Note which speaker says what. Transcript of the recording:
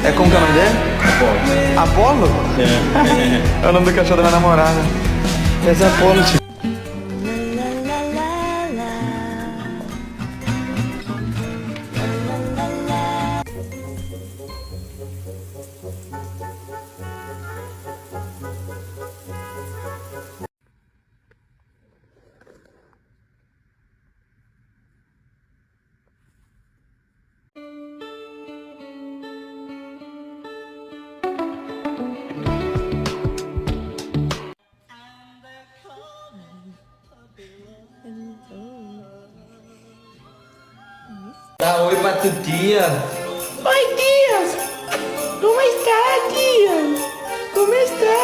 Speaker 1: É como que é o nome dele? Apolo? É. É o nome do cachorro da minha namorada. Esse é Apolo, tio. Dá oi pra tu, tia.
Speaker 2: Oi, tias! Como está, tia? Como está?